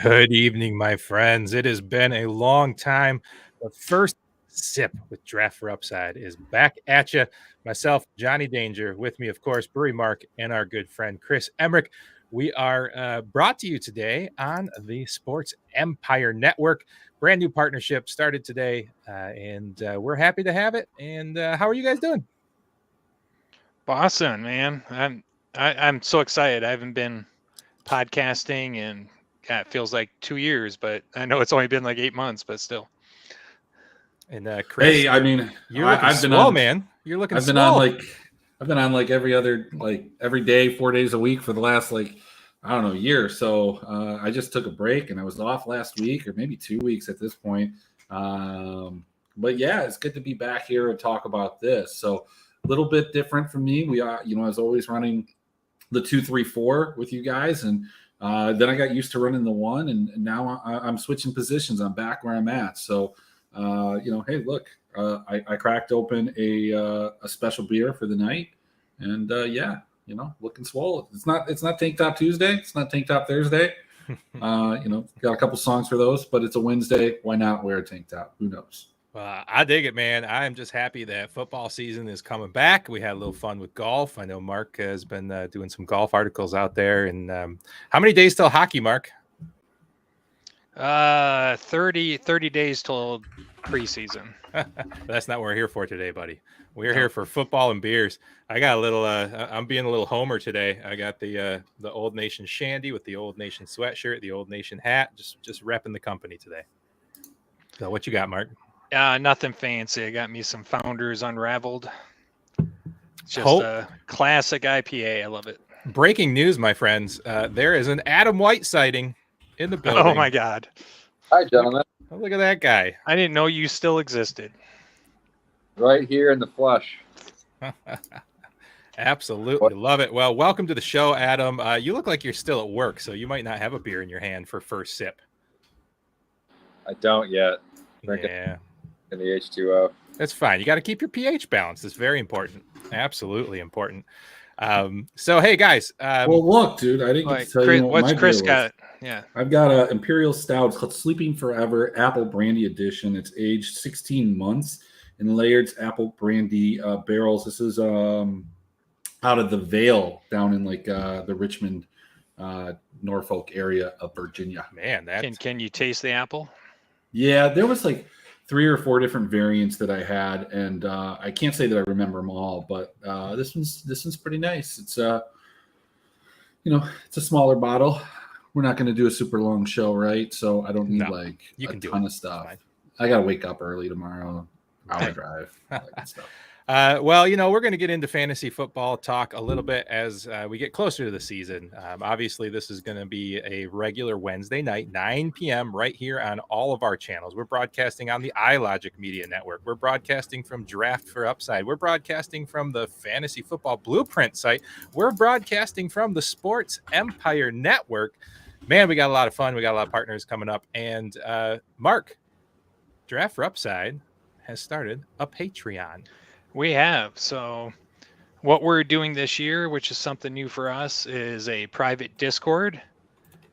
Good evening, my friends. It has been a long time. The first sip with Draft for Upside is back at you. Myself, Johnny Danger, with me, of course, Brewery Mark, and our good friend Chris Emmerich. We are brought to you today on the Sports Empire Network. Brand new partnership started today, and we're happy to have it. And how are you guys doing? Awesome, man. I'm so excited. I haven't been podcasting in it feels like 2 years, but I know it's only been like 8 months, but still. And Chris, hey, I mean, you're looking I've been swole, on, man. You're looking I've been swole. I've been on like every day, 4 days a week for the last year. So I just took a break and I was off last week or maybe 2 weeks at this point. But yeah, it's good to be back here and talk about this. So a little bit different from me. We are, I was always running the 2-3-4 with you guys, and then I got used to running the 1, and now I'm switching positions. I'm back where I'm at. So, hey, look, I cracked open a special beer for the night, and looking swole. It's not Tank Top Tuesday. It's not Tank Top Thursday. Got a couple songs for those, but it's a Wednesday. Why not wear a tank top? Who knows? I dig it, man. I'm just happy that football season is coming back. We had a little fun with golf. I know Mark has been doing some golf articles out there. And how many days till hockey, Mark? 30 days till preseason. That's not what we're here for today, buddy. We're here for football and beers. I got a little. I'm being a little homer today. I got the Old Nation shandy with the Old Nation sweatshirt, the Old Nation hat. Just repping the company today. So what you got, Mark? Nothing fancy. I got me some Founders Unraveled. It's just a classic IPA. I love it. Breaking news, my friends. There is an Adam White sighting in the building. Oh, my God. Hi, gentlemen. Look at that guy. I didn't know you still existed. Right here in the flesh. Absolutely. Love it. Well, welcome to the show, Adam. You look like you're still at work, so you might not have a beer in your hand for first sip. I don't yet. Yeah. In the H2O. That's fine. You got to keep your pH balanced. It's very important. Absolutely important. So, hey, guys. Well, look, dude, I didn't get to tell you what's Chris got. Yeah. I've got an Imperial Stout. It's called Sleeping Forever Apple Brandy Edition. It's aged 16 months in Laird's Apple Brandy barrels. This is out of the Vale down in the Richmond, Norfolk area of Virginia. Man, can you taste the apple? Yeah, there was 3 or 4 different variants that I had, and I can't say that I remember them all, but this one's pretty nice. It's it's a smaller bottle. We're not going to do a super long show, right? So I don't need a ton of stuff. I got to wake up early tomorrow. Hour drive. Stuff. Well, we're going to get into fantasy football talk a little bit as we get closer to the season. Obviously, this is going to be a regular Wednesday night, 9 p.m. right here on all of our channels. We're broadcasting on the iLogic Media Network. We're broadcasting from Draft for Upside. We're broadcasting from the Fantasy Football Blueprint site. We're broadcasting from the Sports Empire Network. Man, we got a lot of fun. We got a lot of partners coming up. And Mark, Draft for Upside has started a Patreon. We have. So what we're doing this year, which is something new for us, is a private Discord.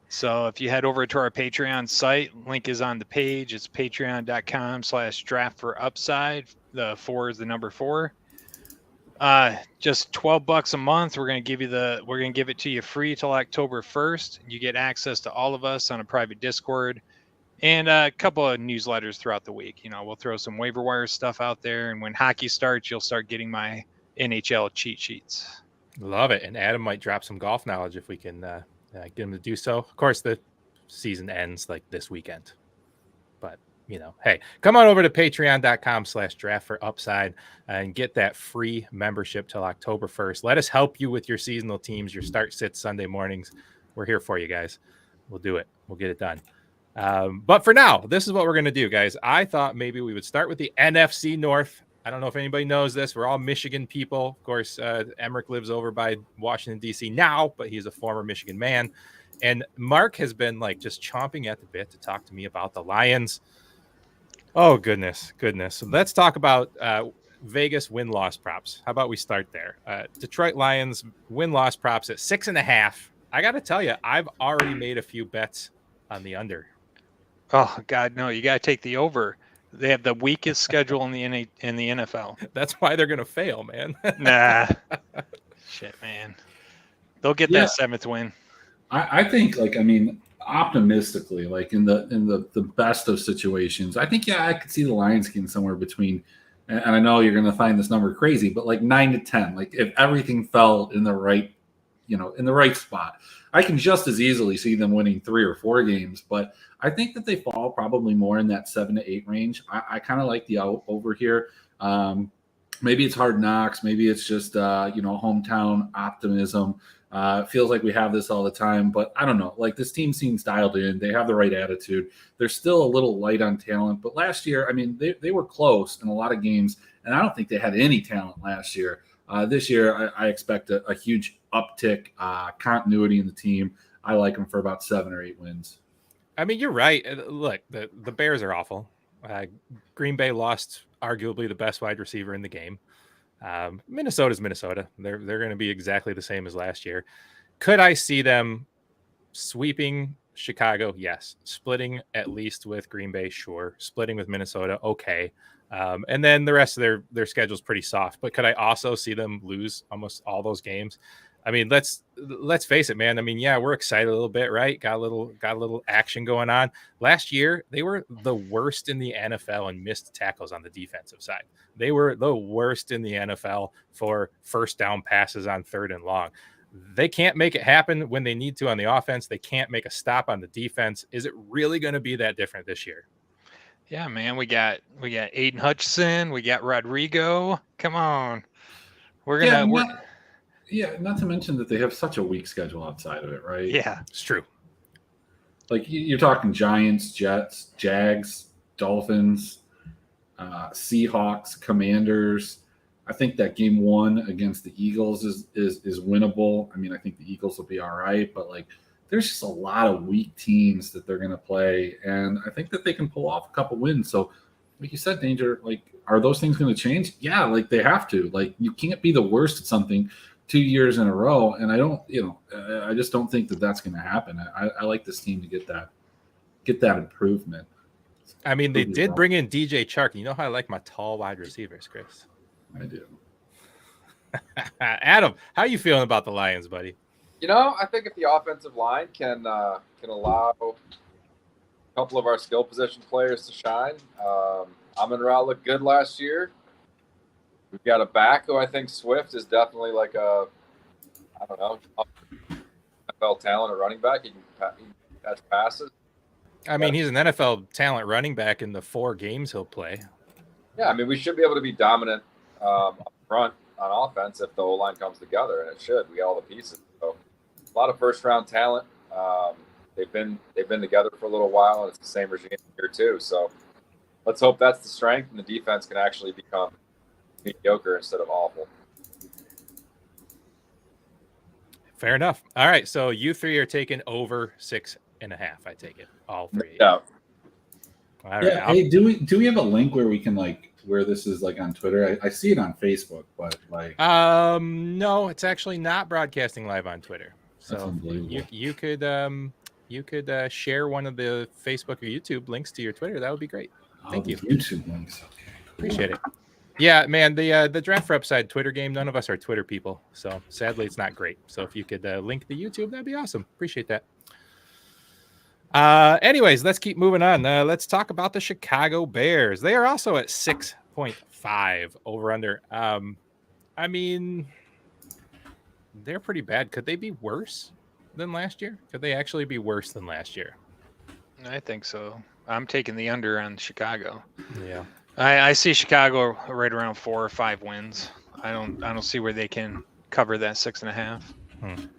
So if you head over to our Patreon site, link is on the page. It's patreon.com/draftforupside. The 4 is the number 4. Just $12 a month. We're going to give it to you free till October 1st. You get access to all of us on a private Discord. And a couple of newsletters throughout the week. We'll throw some waiver wire stuff out there. And when hockey starts, you'll start getting my NHL cheat sheets. Love it. And Adam might drop some golf knowledge if we can get him to do so. Of course, the season ends this weekend. But, hey, come on over to patreon.com/draftforupside and get that free membership till October 1st. Let us help you with your seasonal teams, your start sit Sunday mornings. we're here for you guys. We'll do it. We'll get it done. But for now, this is what we're going to do, guys. I thought maybe we would start with the NFC North. I don't know if anybody knows this. We're all Michigan people. Of course, Emmerich lives over by Washington, D.C. now, but he's a former Michigan man. And Mark has been like just chomping at the bit to talk to me about the Lions. Oh, goodness. So let's talk about Vegas win-loss props. How about we start there? Detroit Lions win-loss props at 6.5. I got to tell you, I've already made a few bets on the under. Oh, God, no. You got to take the over. They have the weakest schedule in the NFL. That's why they're going to fail, man. Nah. Shit, man. They'll get that 7th win. I think, optimistically, like in the best of situations, I think, I could see the Lions getting somewhere between, and I know you're going to find this number crazy, but like 9 to 10, like if everything fell in the right, in the right spot, I can just as easily see them winning 3 or 4 games, but I think that they fall probably more in that 7 to 8 range. I kind of like the over here. Maybe it's Hard Knocks. Maybe it's just, hometown optimism. It feels like we have this all the time, but I don't know. Like this team seems dialed in. They have the right attitude. They're still a little light on talent, but last year, I mean, they were close in a lot of games, and I don't think they had any talent last year. This year, I expect a huge uptick, continuity in the team. I like them for about 7 or 8 wins. I mean, you're right. Look, the Bears are awful. Green Bay lost arguably the best wide receiver in the game. Minnesota's Minnesota. They're going to be exactly the same as last year. Could I see them sweeping Chicago? Yes. Splitting at least with Green Bay? Sure. Splitting with Minnesota? Okay. And then the rest of their schedule is pretty soft. But could I also see them lose almost all those games? I mean, let's face it, man. I mean, yeah, we're excited a little bit, right? Got a little action going on. Last year, they were the worst in the NFL in missed tackles on the defensive side. They were the worst in the NFL for first down passes on 3rd and long. They can't make it happen when they need to on the offense. They can't make a stop on the defense. Is it really going to be that different this year? Yeah, man. We got Aiden Hutchinson. We got Rodrigo. Come on. Not to mention that they have such a weak schedule outside of it, right? Yeah, it's true. Like you're talking Giants, Jets, Jags, Dolphins, Seahawks, Commanders. I think that game 1 against the Eagles is winnable. I mean, I think the Eagles will be all right, but like there's just a lot of weak teams that they're going to play, and I think that they can pull off a couple wins. So, like you said, Danger, like are those things going to change? Yeah, like they have to. Like you can't be the worst at something 2 years in a row, and I just don't think that that's going to happen. I like this team to get that improvement. I mean, they did bring in DJ Chark. You know how I like my tall wide receivers, Chris. I do. Adam, how are you feeling about the Lions, buddy? I think if the offensive line can allow a couple of our skill position players to shine. Amon-Ra looked good last year. We've got a back who I think Swift is definitely like NFL talent at running back. He can catch passes. I mean, he's an NFL talent running back in the 4 games he'll play. Yeah, I mean, we should be able to be dominant up front on offense if the O-line comes together, and it should. We got all the pieces. So a lot of first-round talent. They've been together for a little while, and it's the same regime here too. So let's hope that's the strength, and the defense can actually become mediocre instead of awful. Fair enough. All right, so you 3 are taking over 6.5. I take it all 3. Yeah. All right. Yeah. Hey, do we have a link where we can where this is like on Twitter? I see it on Facebook, but no, it's actually not broadcasting live on Twitter. So you could share one of the Facebook or YouTube links to your Twitter. That would be great. Thank you. YouTube links. Okay. Appreciate it. Yeah, man, the Draft for Upside Twitter game, none of us are Twitter people, so sadly it's not great. So if you could link the YouTube, that'd be awesome. Appreciate that. Anyways, let's keep moving on. Let's talk about the Chicago Bears. They are also at 6.5 over under. I mean, they're pretty bad. Could they be worse than last year? Could they actually be worse than last year? I think so. I'm taking the under on Chicago. Yeah. I see Chicago right around 4 or 5 wins. I don't see where they can cover that 6.5.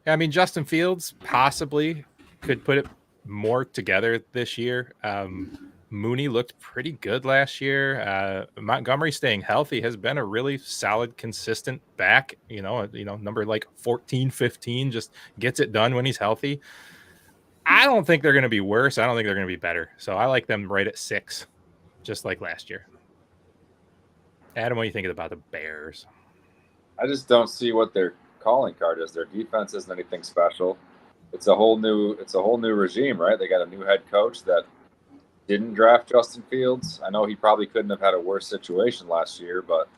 I mean, Justin Fields possibly could put it more together this year. Mooney looked pretty good last year. Montgomery staying healthy has been a really solid, consistent back. Number like 14, 15, just gets it done when he's healthy. I don't think they're going to be worse. I don't think they're going to be better. So I like them right at 6, just like last year. Adam, what do you think about the Bears? I just don't see what their calling card is. Their defense isn't anything special. It's a whole new regime, right? They got a new head coach that didn't draft Justin Fields. I know he probably couldn't have had a worse situation last year, but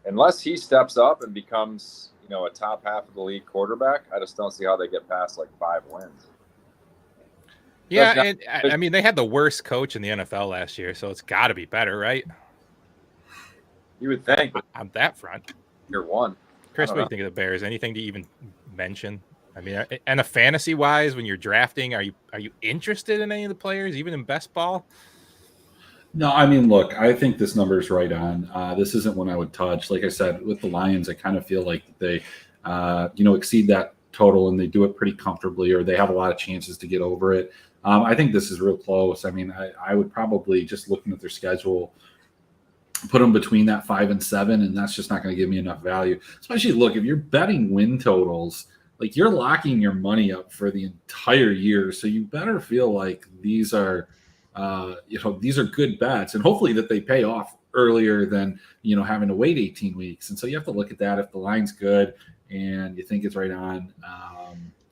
unless he steps up and becomes, a top half of the league quarterback, I just don't see how they get past like 5 wins. Yeah, and I mean, they had the worst coach in the NFL last year, so it's got to be better, right? You would think. On that front. Year 1. Chris, what do you think of the Bears? Anything to even mention? I mean, and a fantasy-wise, when you're drafting, are you interested in any of the players, even in best ball? No, I mean, look, I think this number is right on. This isn't one I would touch. Like I said, with the Lions, I kind of feel like they, exceed that total and they do it pretty comfortably, or they have a lot of chances to get over it. I think this is real close. I mean, I would probably, just looking at their schedule, put them between that 5 and 7, and that's just not going to give me enough value. Especially, look, if you're betting win totals, like, you're locking your money up for the entire year, so you better feel like these are, these are good bets, and hopefully that they pay off earlier than having to wait 18 weeks. And so you have to look at that. If the line's good and you think it's right on,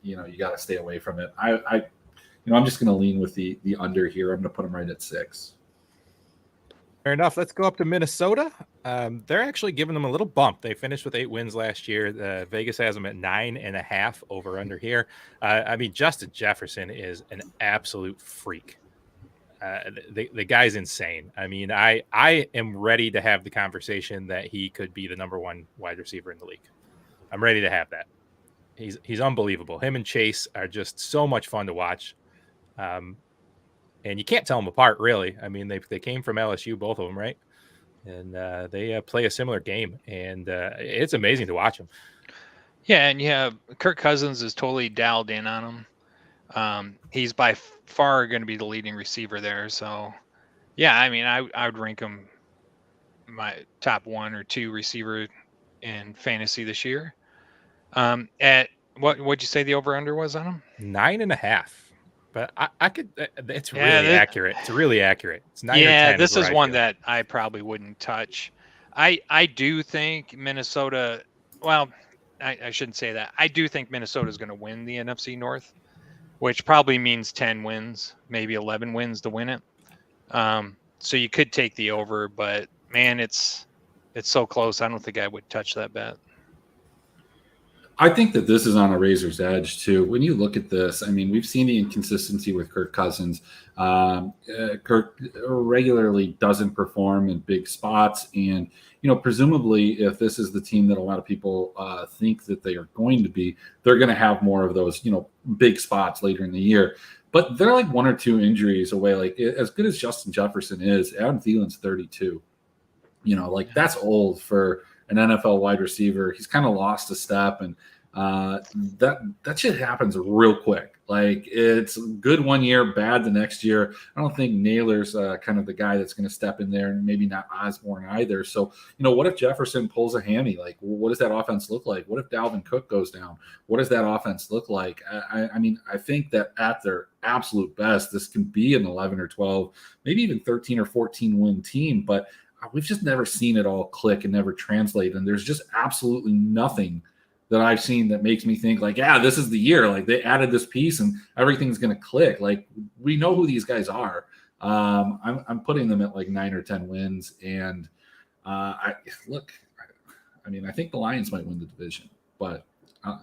you got to stay away from it. I'm just going to lean with the under here. I'm going to put them right at 6. Fair enough. Let's go up to Minnesota. They're actually giving them a little bump. They finished with 8 wins last year. Vegas has them at 9.5 over under here. I mean, Justin Jefferson is an absolute freak. The guy's insane. I mean, I am ready to have the conversation that he could be the number 1 wide receiver in the league. I'm ready to have that. He's unbelievable. Him and Chase are just so much fun to watch. And you can't tell them apart, really. I mean, they came from LSU, both of them, right? And they play a similar game, and it's amazing to watch them. Yeah, and Kirk Cousins is totally dialed in on him. He's by far going to be the leading receiver there. So, yeah, I mean, I would rank him my top 1 or 2 receiver in fantasy this year. At what'd you say the over-under was on him? 9.5. But I could. It's really accurate. It's really accurate. It's 9 or 10. Yeah, this is one that I probably wouldn't touch. I do think Minnesota. Well, I shouldn't say that. I do think Minnesota is going to win the NFC North, which probably means 10 wins, maybe 11 wins to win it. So you could take the over, but man, it's so close. I don't think I would touch that bet. I think that this is on a razor's edge, too. When you look at this, I mean, we've seen the inconsistency with Kirk Cousins. Kirk regularly doesn't perform in big spots. And, presumably, if this is the team that a lot of people think that they are going to be, they're going to have more of those, big spots later in the year. But they're like 1 or 2 injuries away. Like, as good as Justin Jefferson is, Adam Thielen's 32. That's old for an NFL wide receiver. He's kind of lost a step, and that shit happens real quick. Like, it's good one year, bad the next year. I don't think Naylor's kind of the guy that's going to step in there, and maybe not Osborne either. So, what if Jefferson pulls a hammy? Like, what does that offense look like? What if Dalvin Cook goes down? What does that offense look like? I mean, I think that at their absolute best, this can be an 11 or 12, maybe even 13 or 14 win team, but we've just never seen it all click and never translate. And there's just absolutely nothing that I've seen that makes me think like, yeah, this is the year. Like, they added this piece and everything's going to click. Like, we know who these guys are. I'm putting them at like 9 or 10 wins. And I think the Lions might win the division, but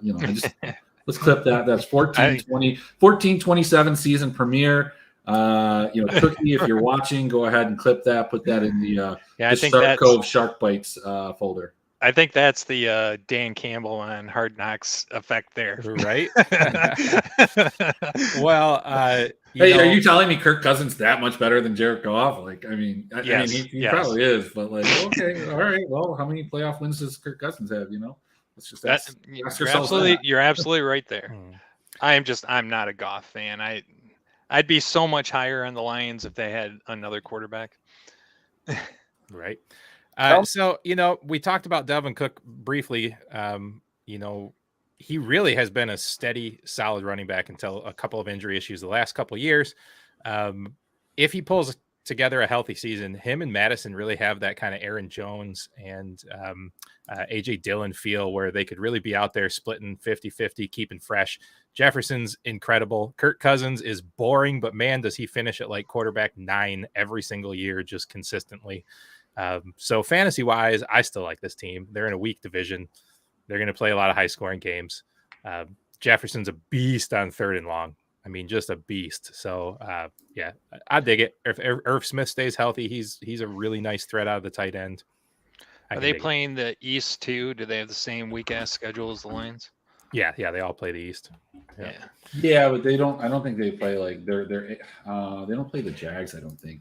let's clip that. That's 14-27 season premiere. Cookie, if you're watching, go ahead and clip that, put that in the Shark Cove Shark Bites folder. I think that's the Dan Campbell on Hard Knocks effect there, right? Well, hey, are you telling me Kirk Cousins that much better than Jared Goff? Like, I mean, he yes. probably is, but like, okay, all right. Well, how many playoff wins does Kirk Cousins have? Let's just That ask you're ourselves that. you're absolutely right there. Hmm. I'm not a Goff fan. I'd be so much higher on the Lions if they had another quarterback. Right. Tell me- So, we talked about Delvin Cook briefly. He really has been a steady, solid running back until a couple of injury issues the last couple of years. If he pulls together a healthy season, him and Madison really have that kind of Aaron Jones and AJ Dillon feel where they could really be out there splitting 50-50, keeping fresh. Jefferson's incredible. Kirk Cousins is boring, but man, does he finish at like quarterback 9 every single year, just consistently. So fantasy wise, I still like this team. They're in a weak division. They're going to play a lot of high scoring games. Jefferson's a beast on 3rd and long. I mean, just a beast. So yeah, I dig it. If Irv Smith stays healthy, he's a really nice threat out of the tight end. Are they playing the East too? Do they have the same weak ass schedule as the Lions? Yeah, they all play the East. Yeah, but they don't. I don't think they play like they don't play the Jags. I don't think.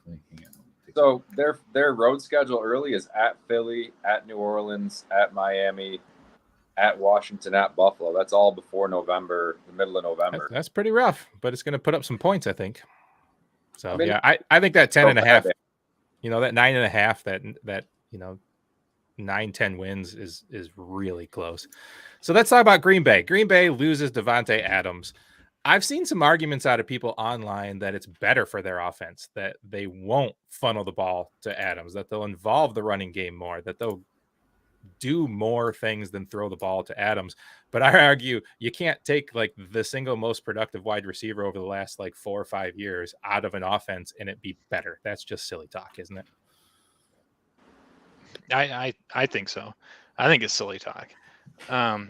So their road schedule early is at Philly, at New Orleans, at Miami, at Washington, at Buffalo. That's all before November, the middle of November. That's pretty rough, but it's going to put up some points, I think. So I mean, yeah, I think that 10 and a so half, bad. that 9.5, that 9-10 wins is really close. So let's talk about Green Bay. Green Bay loses Devontae Adams. I've seen some arguments out of people online that it's better for their offense, that they won't funnel the ball to Adams, that they'll involve the running game more, that they'll do more things than throw the ball to Adams. But I argue you can't take like the single most productive wide receiver over the last like 4 or 5 years out of an offense and it be better. That's just silly talk, isn't it? I think so. I think it's silly talk. I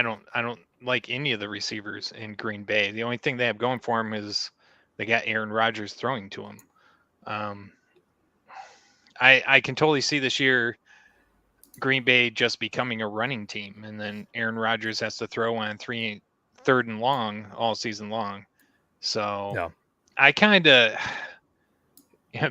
don't like any of the receivers in Green Bay. The only thing they have going for them is they got Aaron Rodgers throwing to them. I can totally see this year Green Bay just becoming a running team, and then Aaron Rodgers has to throw on 3rd and long all season long. So Yeah. I kind of,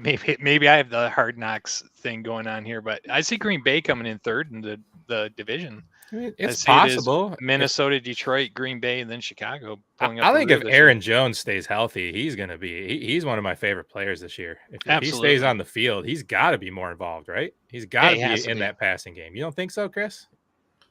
maybe I have the Hard Knocks thing going on here, but I see Green Bay coming in 3rd in the division. I mean, it's I see possible. Minnesota, Detroit, Green Bay, and then Chicago pulling up. I the think rear if this Aaron year. Jones stays healthy, he's going to be he's one of my favorite players this year. If he Absolutely. stays on the field, he's got to be more involved, right? He's got he has to to be in be. that passing game. You don't think so, Chris?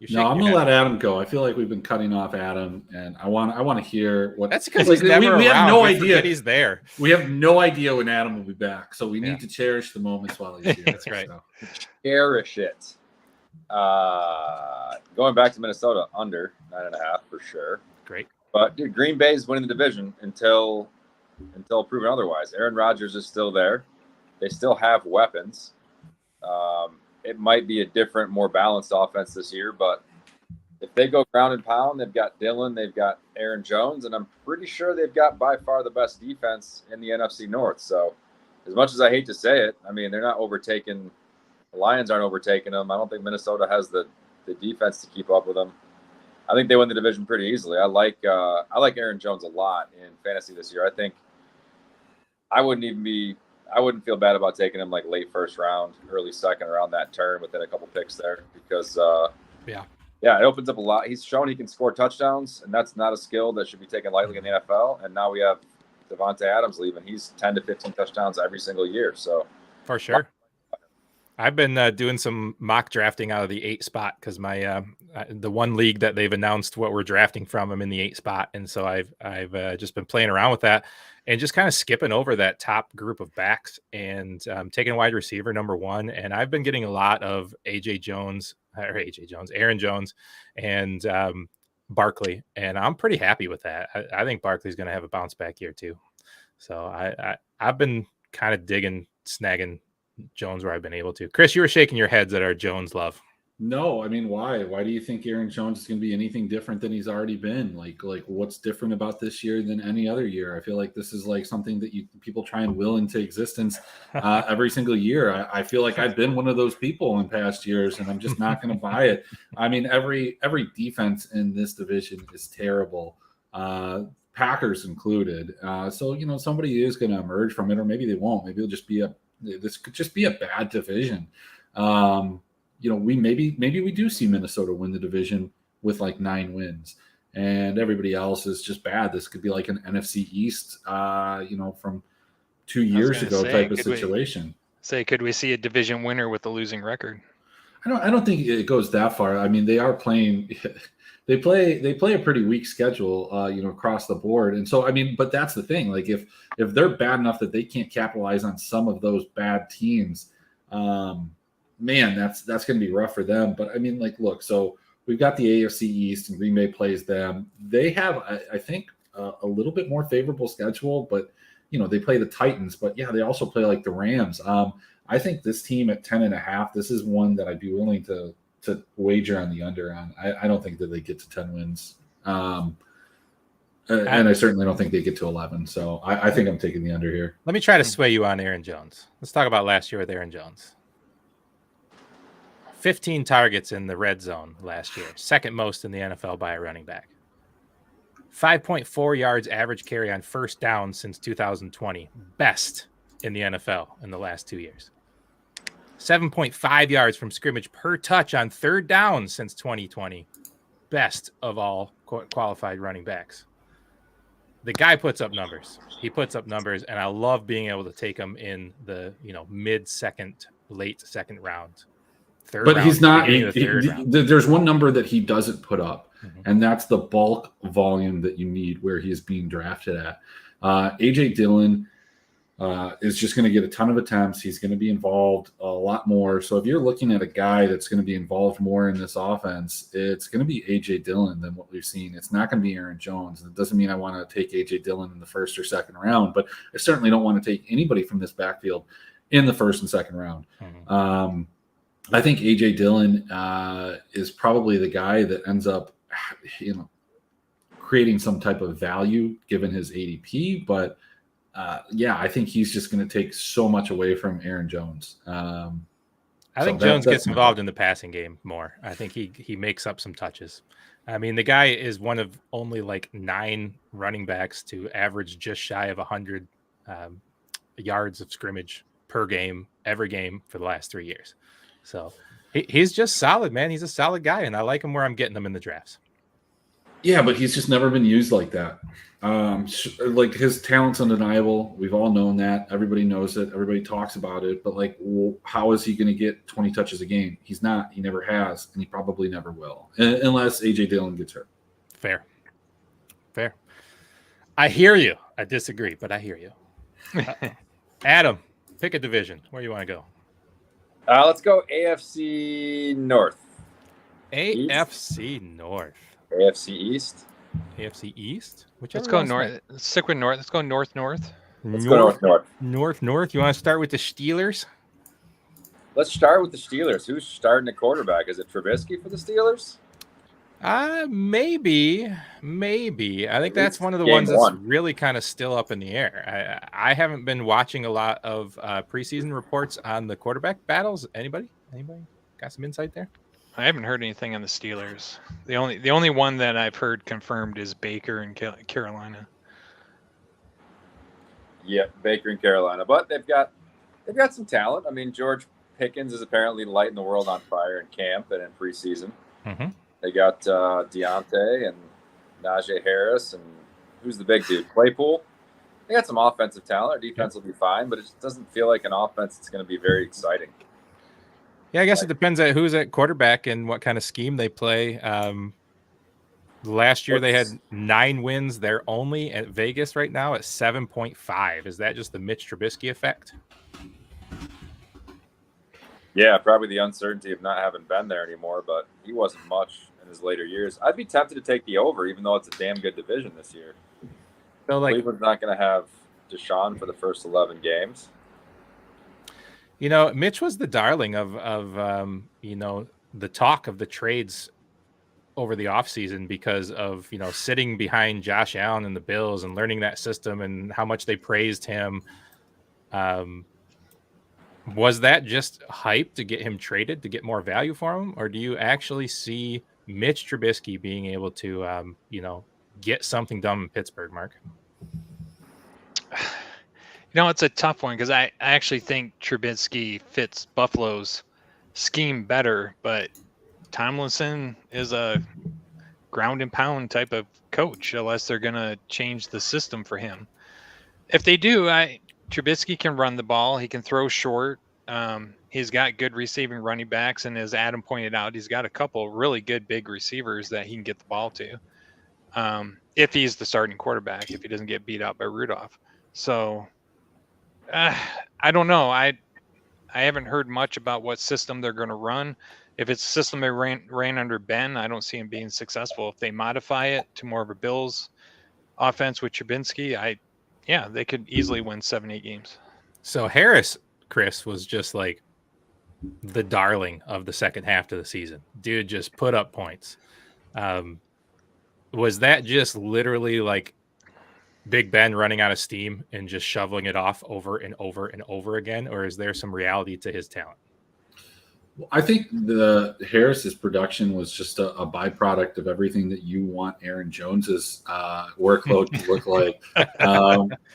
No, I'm gonna let Adam go. I feel like we've been cutting off Adam, and I want to hear what. That's because he's never we around. have no We idea forget he's there. We have no idea when Adam will be back, so we Yeah. need to cherish the moments while he's here. That's right. So. Cherish it. Going back to Minnesota, under 9.5 for sure. Great. But dude, Green Bay is winning the division until proven otherwise. Aaron Rodgers is still there. They still have weapons. It might be a different, more balanced offense this year, but if they go ground and pound, they've got Dillon, they've got Aaron Jones, and I'm pretty sure they've got by far the best defense in the NFC North. So as much as I hate to say it, I mean, they're not overtaking – the Lions aren't overtaking them. I don't think Minnesota has the defense to keep up with them. I think they win the division pretty easily. I like Aaron Jones a lot in fantasy this year. I think I wouldn't feel bad about taking him like late 1st round, early 2nd, around that turn within a couple picks there because yeah, it opens up a lot. He's shown he can score touchdowns, and that's not a skill that should be taken lightly in the NFL. And now we have Devontae Adams leaving. He's 10 to 15 touchdowns every single year. So For sure. I've been doing some mock drafting out of the 8 spot because my the one league that they've announced what we're drafting from, I'm in the 8 spot, and so I've just been playing around with that and just kind of skipping over that top group of backs and taking wide receiver number 1. And I've been getting a lot of Aaron Jones, and Barkley, and I'm pretty happy with that. I think Barkley's going to have a bounce back year too. So I've been kind of snagging Jones where I've been able to. Chris, you were shaking your heads at our Jones love. No, I mean, why? Why do you think Aaron Jones is going to be anything different than he's already been? Like what's different about this year than any other year? I feel like this is like something that people try and will into existence every single year. I feel like I've been one of those people in past years, and I'm just not going to buy it. I mean, every defense in this division is terrible, Packers included. So somebody is going to emerge from it, or maybe they won't. Maybe this could just be a bad division. we maybe we do see Minnesota win the division with like 9 wins, and everybody else is just bad. This could be like an NFC East, from 2 years ago type of situation. Could we see a division winner with a losing record? I don't think it goes that far. I mean, they are playing. They play a pretty weak schedule, across the board. And so, I mean, but that's the thing. Like, if they're bad enough that they can't capitalize on some of those bad teams, man, that's going to be rough for them. But I mean, like, look, so we've got the AFC East, and Green Bay plays them. They have, I think, a little bit more favorable schedule, but they play the Titans. But yeah, they also play like the Rams. I think this team at 10.5, this is one that I'd be willing to wager on the under on. I don't think that they get to 10 wins. And I certainly don't think they get to 11. So I think I'm taking the under here. Let me try to sway you on Aaron Jones. Let's talk about last year with Aaron Jones. 15 targets in the red zone last year, second most in the NFL by a running back. 5.4 yards average carry on first down since 2020, best in the NFL in the last 2 years. 7.5 yards from scrimmage per touch on third down since 2020. Best of all qualified running backs. The guy puts up numbers. He puts up numbers, and I love being able to take him in the mid-second, late second round. But he's not. There's one number that he doesn't put up, and that's the bulk volume that you need where he is being drafted at. AJ Dillon is just going to get a ton of attempts. He's going to be involved a lot more. So if you're looking at a guy that's going to be involved more in this offense, it's going to be AJ Dillon than what we've seen. It's not going to be Aaron Jones. It doesn't mean I want to take AJ Dillon in the first or second round, but I certainly don't want to take anybody from this backfield in the first and second round. I think AJ Dillon is probably the guy that ends up, creating some type of value given his ADP, but I think he's just going to take so much away from Aaron Jones. I think Jones gets involved in the passing game more. I think he makes up some touches. I mean, the guy is one of only like 9 running backs to average just shy of 100 yards of scrimmage per game, every game for the last 3 years. So he's just solid, man. He's a solid guy, and I like him where I'm getting him in the drafts. Yeah, but he's just never been used like that. Like, his talent's undeniable. We've all known that. Everybody knows it. Everybody talks about it. But like, how is he going to get 20 touches a game? He's not. He never has, and he probably never will, unless AJ Dillon gets hurt. Fair. I hear you. I disagree, but I hear you. Adam, pick a division. Where do you want to go? Let's go AFC North. AFC North. AFC East. AFC East? Let's go north. Stick with north. Let's go north. Let's go north. North. You want to start with the Steelers? Let's start with the Steelers. Who's starting at quarterback? Is it Trubisky for the Steelers? Maybe. I think that's one of the ones that's really kind of still up in the air. I haven't been watching a lot of preseason reports on the quarterback battles. Anybody got some insight there? I haven't heard anything on the Steelers. The only one that I've heard confirmed is Baker in Carolina. Yeah, Baker in Carolina, but they've got some talent. I mean, George Pickens is apparently lighting the world on fire in camp and in preseason. They got Deontay and Najee Harris, and who's the big dude? Claypool. They got some offensive talent. Our defense will be fine, but it just doesn't feel like an offense that's going to be very exciting. Yeah, I guess it depends on who's at quarterback and what kind of scheme they play. Last year they had 9 wins. They're only at Vegas right now at 7.5. Is that just the Mitch Trubisky effect? Yeah, probably the uncertainty of not having been there anymore, but he wasn't much in his later years. I'd be tempted to take the over, even though it's a damn good division this year. So, like, Cleveland's not going to have Deshaun for the first 11 games. Mitch was the darling of the talk of the trades over the offseason because of, sitting behind Josh Allen and the Bills and learning that system and how much they praised him. Was that just hype to get him traded to get more value for him? Or do you actually see Mitch Trubisky being able to, get something done in Pittsburgh, Mark? It's a tough one because I actually think Trubisky fits Buffalo's scheme better, but Tomlinson is a ground and pound type of coach unless they're going to change the system for him. If they do, Trubisky can run the ball. He can throw short. He's got good receiving running backs, and as Adam pointed out, he's got a couple really good big receivers that he can get the ball to. If he's the starting quarterback, if he doesn't get beat out by Rudolph. So I don't know. I haven't heard much about what system they're going to run. If it's a system they ran under Ben, I don't see him being successful. If they modify it to more of a Bills offense with Trubinsky, they could easily win 7-8 games. So Harris, Chris, was just like the darling of the second half of the season. Dude just put up points. Was that just literally like Big Ben running out of steam and just shoveling it off over and over and over again? Or is there some reality to his talent? I think the Harris's production was just a byproduct of everything that you want Aaron Jones's workload to look like.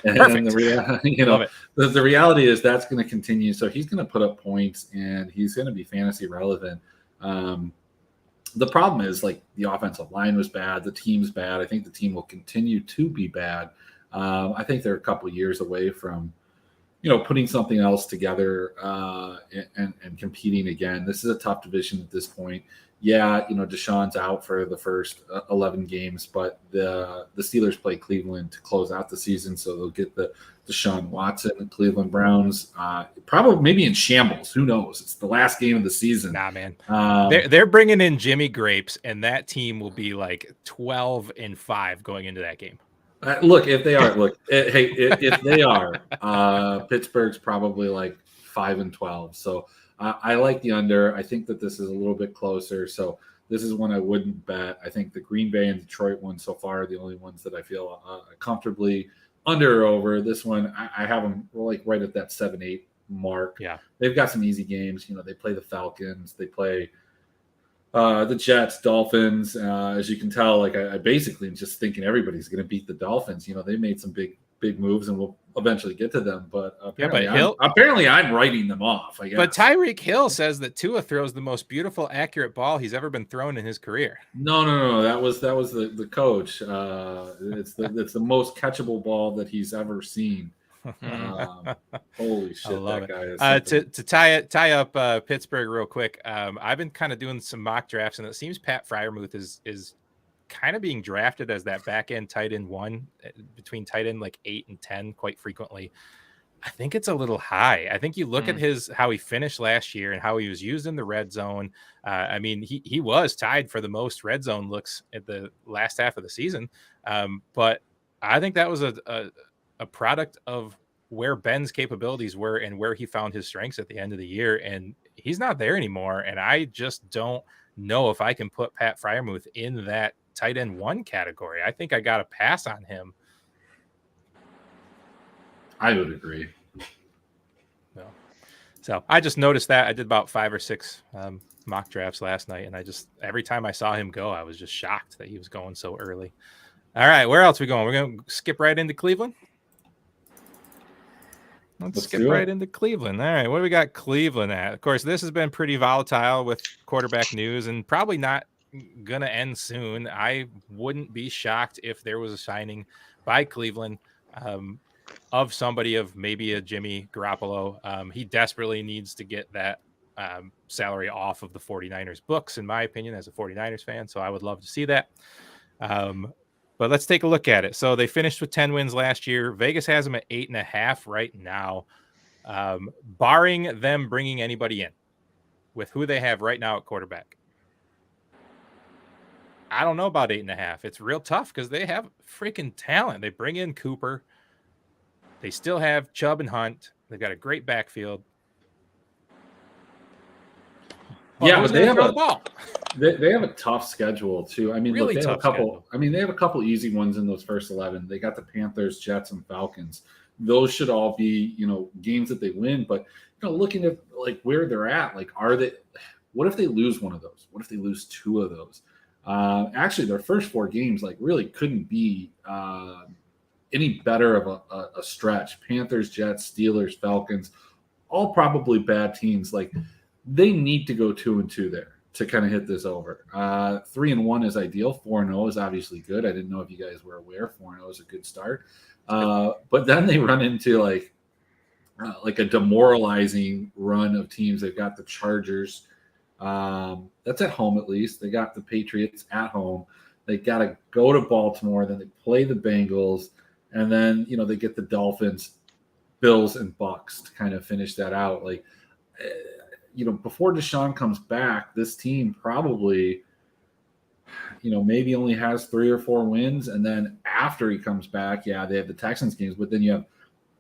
And the reality is that's going to continue. So he's going to put up points and he's going to be fantasy relevant. The problem is like the offensive line was bad. The team's bad. I think the team will continue to be bad. I think they're a couple of years away from, putting something else together and competing again. This is a tough division at this point. Yeah, Deshaun's out for the first 11 games, but the Steelers play Cleveland to close out the season, so they'll get the Deshaun Watson and Cleveland Browns probably maybe in shambles. Who knows? It's the last game of the season. Nah, man. They're bringing in Jimmy Grapes, and that team will be like 12-5 going into that game. If they are, Pittsburgh's probably like 5-12. So I like the under. I think that this is a little bit closer. So this is one I wouldn't bet. I think the Green Bay and Detroit ones so far are the only ones that I feel comfortably under or over. This one, I have them like right at that 7-8 mark. Yeah, they've got some easy games. They play the Falcons. They play the Jets, Dolphins. As you can tell, like I basically am just thinking everybody's going to beat the Dolphins. They made some big moves, and we'll eventually get to them. But apparently, I'm writing them off. I guess. But Tyreek Hill says that Tua throws the most beautiful, accurate ball he's ever been thrown in his career. No. That was the coach. It's the most catchable ball that he's ever seen. Holy shit! I love that it. To tie up Pittsburgh real quick. I've been kind of doing some mock drafts, and it seems Pat Freiermuth is kind of being drafted as that back end tight end 1 between tight end like 8 and 10 quite frequently. I think it's a little high. I think you look at how he finished last year and how he was used in the red zone. I mean, he was tied for the most red zone looks at the last half of the season. But I think that was a product of where Ben's capabilities were and where he found his strengths at the end of the year. And he's not there anymore. And I just don't know if I can put Pat Freiermuth in that tight end 1 category. I think I got to pass on him. I would agree. So I just noticed that I did about 5 or 6 mock drafts last night. And every time I saw him go, I was just shocked that he was going so early. All right. Where else are we going? We're going to skip right into Cleveland. Let's skip right into Cleveland. All right, what do we got Cleveland at? Of course, this has been pretty volatile with quarterback news and probably not going to end soon. I wouldn't be shocked if there was a signing by Cleveland of somebody of maybe a Jimmy Garoppolo. He desperately needs to get that salary off of the 49ers books, in my opinion, as a 49ers fan, so I would love to see that. But let's take a look at it. So they finished with 10 wins last year. Vegas has them at 8.5 right now. Barring them bringing anybody in with who they have right now at quarterback. I don't know about 8.5. It's real tough because they have freaking talent. They bring in Cooper. They still have Chubb and Hunt. They've got a great backfield. Yeah, but they have a tough schedule too. I mean, really look, they have a couple. Schedule. I mean, they have a couple easy ones in those first 11. They got the Panthers, Jets, and Falcons. Those should all be games that they win. But looking at like where they're at, like are they? What if they lose one of those? What if they lose 2 of those? Actually, their first 4 games like really couldn't be any better of a stretch. Panthers, Jets, Steelers, Falcons, all probably bad teams. Like they need to go 2-2 there to kind of hit this over. 3-1 is ideal. 4-0 is obviously good. I didn't know if you guys were aware. 4-0 is a good start. But then they run into like a demoralizing run of teams. They've got the Chargers. That's at home at least. They got the Patriots at home. They got to go to Baltimore. Then they play the Bengals. And then, they get the Dolphins, Bills, and Bucks to kind of finish that out. Like, before Deshaun comes back, this team probably, maybe only has 3 or 4 wins. And then after he comes back, they have the Texans games, but then you have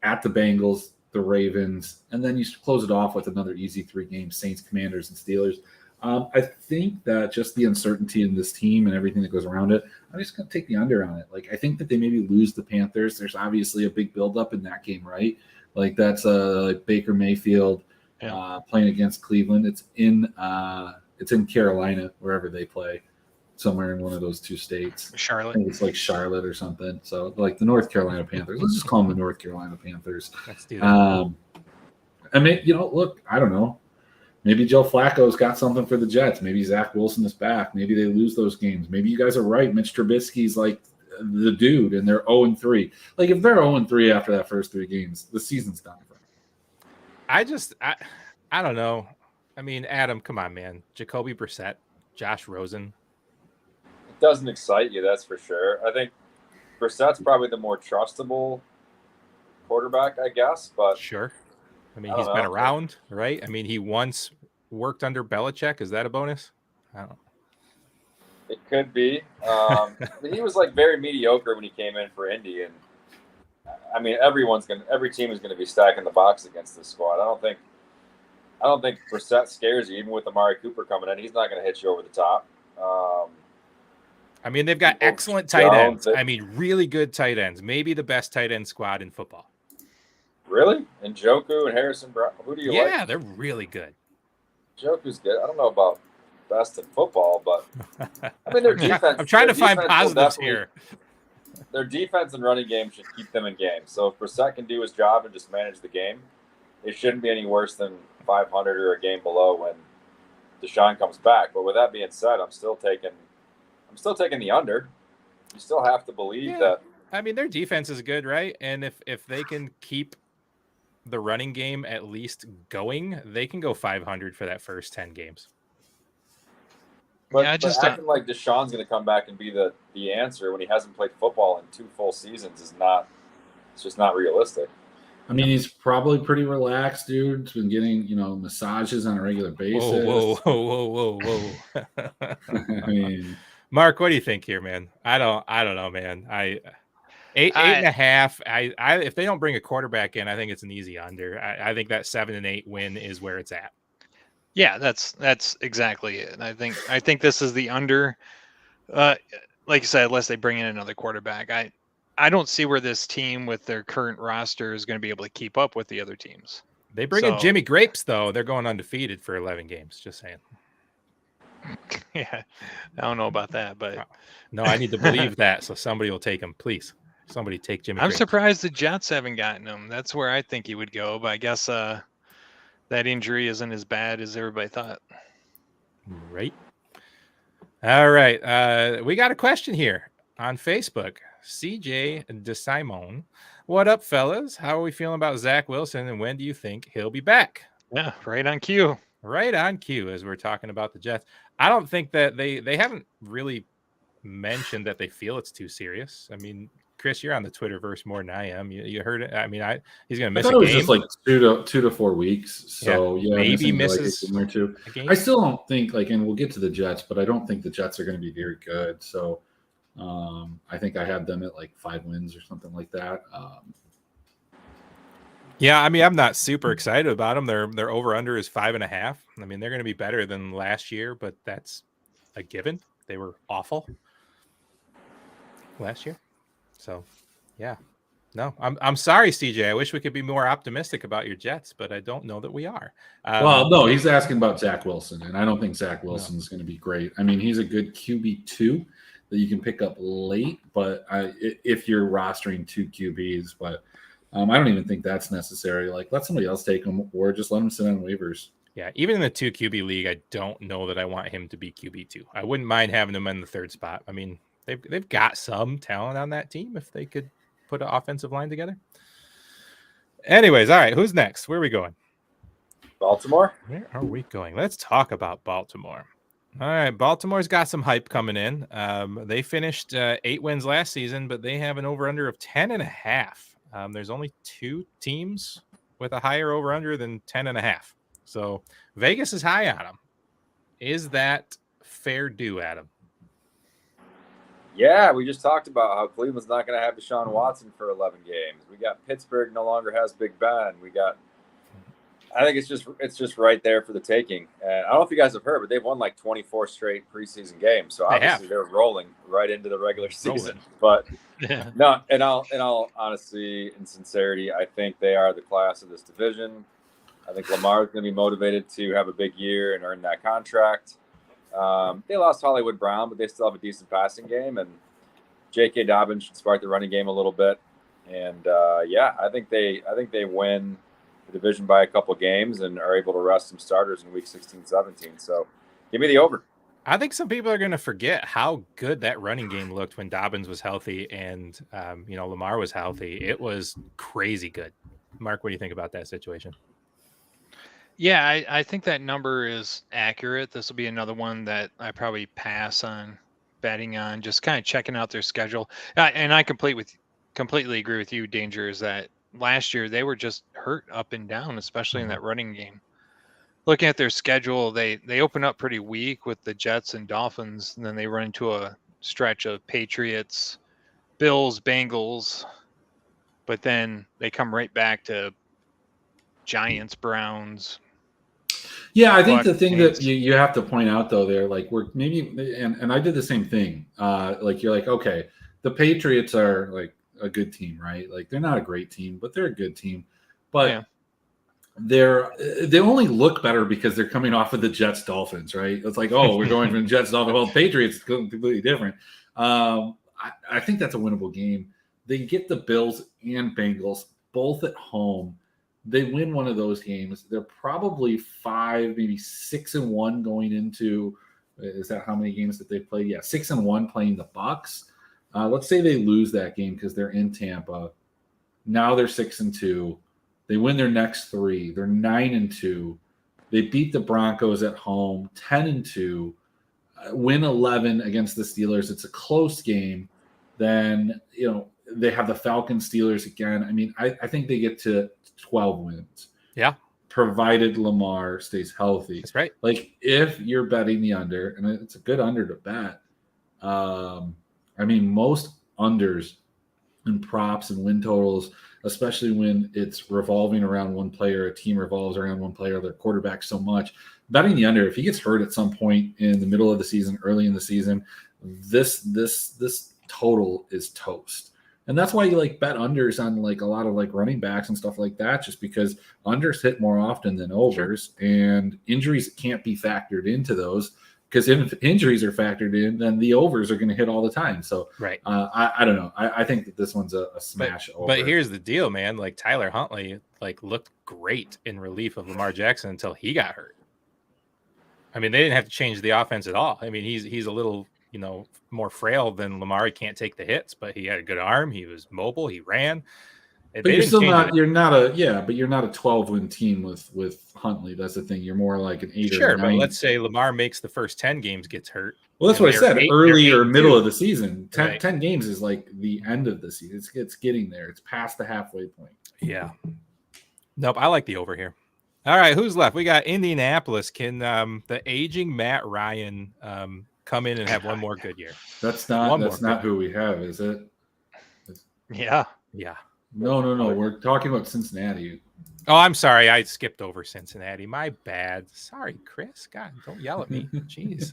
at the Bengals, the Ravens, and then you close it off with another easy 3 games, Saints, Commanders, and Steelers. I think that just the uncertainty in this team and everything that goes around it, I'm just going to take the under on it. Like, I think that they maybe lose the Panthers. There's obviously a big buildup in that game, right? Like, that's like Baker Mayfield playing against Cleveland. It's in Carolina, wherever they play, somewhere in one of those 2 states. Charlotte. I think it's like Charlotte or something. So, like the North Carolina Panthers. Let's just call them the North Carolina Panthers. Let's do that. I mean, look, I don't know. Maybe Joe Flacco's got something for the Jets. Maybe Zach Wilson is back. Maybe they lose those games. Maybe you guys are right. Mitch Trubisky's like the dude, and they're 0-3. Like, if they're 0-3 after that first 3 games, the season's done for them. I don't know. I mean, Adam, come on, man. Jacoby Brissett, Josh Rosen. It doesn't excite you, that's for sure. I think Brissett's probably the more trustable quarterback, I guess. But sure. I mean, he's been around, right? I mean, he once worked under Belichick. Is that a bonus? I don't know. It could be. He was like very mediocre when he came in for Indy, and I mean, every team is gonna be stacking the box against this squad. I don't think Brissett scares you, even with Amari Cooper coming in. He's not gonna hit you over the top. I mean, they've got excellent tight ends. I mean, really good tight ends. Maybe the best tight end squad in football. Really? And Njoku and Harrison Brown. Who do you like? Yeah, they're really good. Njoku's good. I don't know about best in football, but I mean, their defense. I'm trying to find positives here. Their defense and running game should keep them in games. So if Brissett can do his job and just manage the game, it shouldn't be any worse than 500 or a game below when Deshaun comes back. But with that being said, I'm still taking the under. You still have to believe that. I mean, their defense is good, right? And if they can keep the running game at least going, they can go 500 for that first 10 games. But acting like Deshaun's going to come back and be the answer when he hasn't played football in 2 full seasons it's just not realistic. I mean, he's probably pretty relaxed, dude. He's been getting, massages on a regular basis. Whoa. I mean, Mark, what do you think here, man? I don't know, man. Eight and a half. If they don't bring a quarterback in, I think it's an easy under. I think that 7-8 win is where it's at. Yeah, that's exactly it. I think this is the under. Like you said, unless they bring in another quarterback, I don't see where this team with their current roster is going to be able to keep up with the other teams. They bring in Jimmy Grapes, though. They're going undefeated for 11 games. Just saying. Yeah, I don't know about that, but no, I need to believe that. So somebody will take him, please. Somebody take Jimmy. I'm surprised the Jets haven't gotten him. That's where I think he would go, but I guess that injury isn't as bad as everybody thought. Right. All right. We got a question here on Facebook. CJ DeSimone. What up, fellas? How are we feeling about Zach Wilson, and when do you think he'll be back? Yeah, right on cue. Right on cue as we're talking about the Jets. I don't think that they haven't really mentioned that they feel it's too serious. I mean, Chris, you're on the Twitterverse more than I am. You heard it. I mean, he's going to miss a game. It was just like 2 to 4 weeks. So maybe misses like a game. I still don't think and we'll get to the Jets, but I don't think the Jets are going to be very good. So I think I had them at like 5 wins or something like that. Yeah, I mean, I'm not super excited about them. Their over-under is 5.5. I mean, they're going to be better than last year, but that's a given. They were awful last year. So, yeah. No, I'm sorry, CJ. I wish we could be more optimistic about your Jets, but I don't know that we are. Well, no, he's asking about Zach Wilson, and I don't think Zach Wilson is going to be great. I mean, he's a good QB2 that you can pick up late, but if you're rostering 2 QBs, but I don't even think that's necessary. Like, let somebody else take him, or just let him sit on waivers. Yeah, even in the 2 QB league, I don't know that I want him to be QB2. I wouldn't mind having him in the 3rd spot. I mean, they've got some talent on that team if they could put an offensive line together. Anyways, all right, who's next? Where are we going? Baltimore. Where are we going? Let's talk about Baltimore. All right, Baltimore's got some hype coming in. They finished 8 wins last season, but they have an over-under of 10.5. There's only 2 teams with a higher over-under than 10.5. So Vegas is high on them. Is that fair due, Adam? Yeah, we just talked about how Cleveland's not going to have Deshaun Watson for 11 games. We got Pittsburgh no longer has Big Ben. I think it's just right there for the taking. And I don't know if you guys have heard, but they've won like 24 straight preseason games. So obviously they're rolling right into the regular season. But no, in all honesty and sincerity, I think they are the class of this division. I think Lamar is going to be motivated to have a big year and earn that contract. They lost Hollywood Brown, but they still have a decent passing game, and J.K. Dobbins should spark the running game a little bit. And I think they win the division by a couple of games and are able to rest some starters in week 16, 17. So give me the over. I think some people are going to forget how good that running game looked when Dobbins was healthy and Lamar was healthy. It was crazy good. Mark, what do you think about that situation? Yeah, I think that number is accurate. This will be another one that I probably pass on betting on, just kind of checking out their schedule. And I completely agree with you, Danger, is that last year they were just hurt up and down, especially in that running game. Looking at their schedule, they open up pretty weak with the Jets and Dolphins, and then they run into a stretch of Patriots, Bills, Bengals, but then they come right back to Giants, Browns. Yeah, I think the thing that you have to point out though, there, like we're maybe, and I did the same thing. Like you're like, okay, the Patriots are like a good team, right? Like they're not a great team, but they're a good team. But they only look better because they're coming off of the Jets Dolphins, right? It's like, oh, we're going from Jets Dolphins. Well, Patriots completely different. I think that's a winnable game. They get the Bills and Bengals both at home. They win one of those games. They're probably 5, maybe 6-1 going into. Is that how many games that they've played? Yeah, 6-1 playing the Bucs. Let's say they lose that game because they're in Tampa. Now they're 6-2. They win their next 3. They're 9-2. They beat the Broncos at home, 10-2. Win 11 against the Steelers. It's a close game. Then they have the Falcons Steelers again. I mean, I think they get to 12 wins. Yeah. Provided Lamar stays healthy. That's right. Like if you're betting the under, and it's a good under to bet. I mean, most unders and props and win totals, especially when it's revolving around one player, a team revolves around one player, their quarterback so much. Betting the under, if he gets hurt at some point in the middle of the season, early in the season, this total is toast. And that's why you like bet unders on like a lot of like running backs and stuff like that, just because unders hit more often than overs, and injuries can't be factored into those, because if injuries are factored in, then the overs are going to hit all the time. So right. I don't know. I think that this one's a smash over. But here's the deal, man. Like Tyler Huntley looked great in relief of Lamar Jackson until he got hurt. I mean, they didn't have to change the offense at all. I mean, he's a little more frail than Lamar. He can't take the hits, but he had a good arm. He was mobile. He ran. But you're still not. You're not a 12-win team with Huntley. That's the thing. You're more like an 8 or 9. But let's say Lamar makes the first 10 games, gets hurt. Well, that's what I said. Early or middle of the season. 10, right. 10 games is like the end of the season. It's getting there. It's past the halfway point. Yeah. Nope. I like the over here. All right. Who's left? We got Indianapolis. Can the aging Matt Ryan come in and have one more good year? That's not who we have, is it? Yeah. No. We're talking about Cincinnati. Oh, I'm sorry. I skipped over Cincinnati. My bad. Sorry, Chris. God, don't yell at me. Jeez.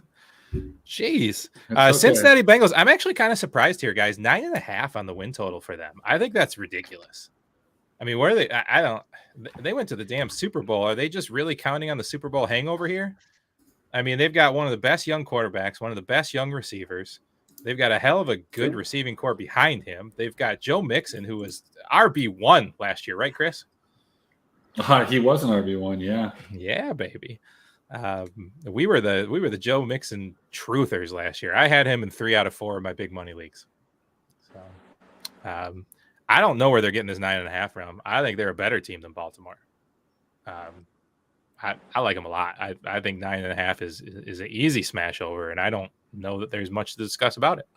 Okay. Cincinnati Bengals. I'm actually kind of surprised here, guys. 9.5 on the win total for them. I think that's ridiculous. I mean, where are they? I don't. They went to the damn Super Bowl. Are they just really counting on the Super Bowl hangover here? I mean, they've got one of the best young quarterbacks, one of the best young receivers. They've got a hell of a good receiving core behind him. They've got Joe Mixon, who was RB1 last year, right, Chris? He was an RB1, yeah. Yeah, baby. We were the Joe Mixon truthers last year. I had him in 3 out of 4 of my big money leagues. So I don't know where they're getting this 9.5 from. I think they're a better team than Baltimore. I like them a lot. I think 9.5 is an easy smash over, and I don't know that there's much to discuss about it.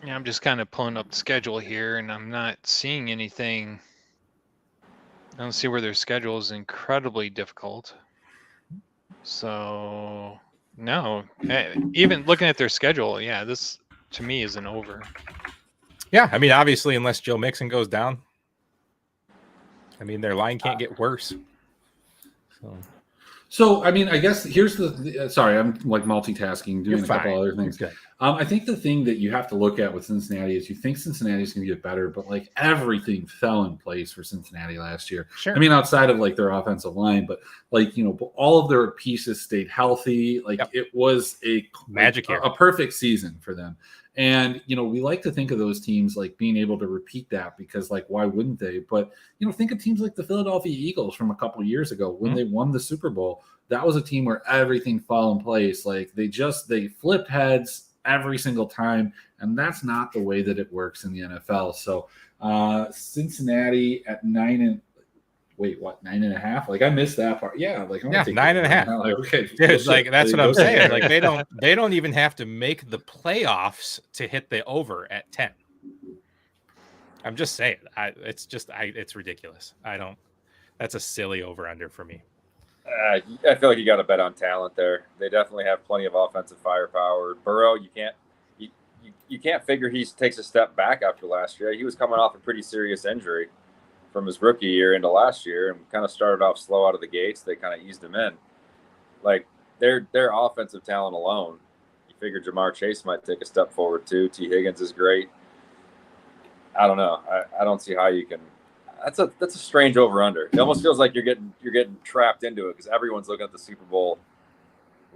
Yeah, I'm just kind of pulling up the schedule here, and I'm not seeing anything. I don't see where their schedule is incredibly difficult. So, no. Even looking at their schedule, yeah, this to me is an over. Yeah, I mean, obviously, unless Joe Mixon goes down, I mean, their line can't get worse. So, I mean, I guess here's the sorry, I'm like multitasking, doing You're a couple fine. other things. I think the thing that you have to look at with Cincinnati is you think Cincinnati's going to get better, but like everything fell in place for Cincinnati last year. Sure. I mean, outside of like their offensive line, but like, you know, all of their pieces stayed healthy. Like it was a magic year, a perfect season for them. And, you know, we like to think of those teams like being able to repeat that because, like, why wouldn't they? But, you know, think of teams like the Philadelphia Eagles from a couple of years ago when they won the Super Bowl. That was a team where everything fell in place. Like, they flipped heads every single time. And that's not the way that it works in the NFL. So, Cincinnati at 9.5? Like, I missed that part. Yeah, like 9.5. Like, okay, dude, like that's what I'm saying. Like they don't even have to make the playoffs to hit the over at 10. I'm just saying. It's ridiculous. That's a silly over under for me. I feel like you got to bet on talent there. They definitely have plenty of offensive firepower. Burrow, you can't figure he takes a step back after last year. He was coming off a pretty serious injury from his rookie year into last year and kind of started off slow out of the gates. They kind of eased him in. Like their offensive talent alone, you figure Jamar Chase might take a step forward too. T. Higgins is great. I don't know. I don't see how you can. That's a strange over under. It almost feels like you're getting trapped into it because everyone's looking at the Super Bowl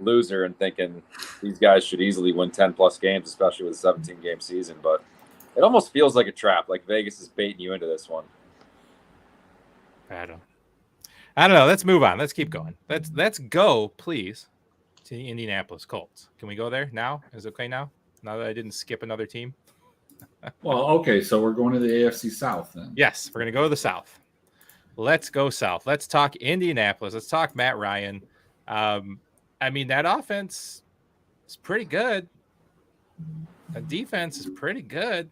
loser and thinking these guys should easily win 10 plus games, especially with a 17 game season. But it almost feels like a trap. Like Vegas is baiting you into this one. I don't know. Let's move on. Let's keep going. Let's go, please, to the Indianapolis Colts. Can we go there now? Is it okay now? Now that I didn't skip another team? Well, okay, so we're going to the AFC South then. Yes, we're going to go to the South. Let's go South. Let's talk Indianapolis. Let's talk Matt Ryan. I mean, that offense is pretty good. The defense is pretty good.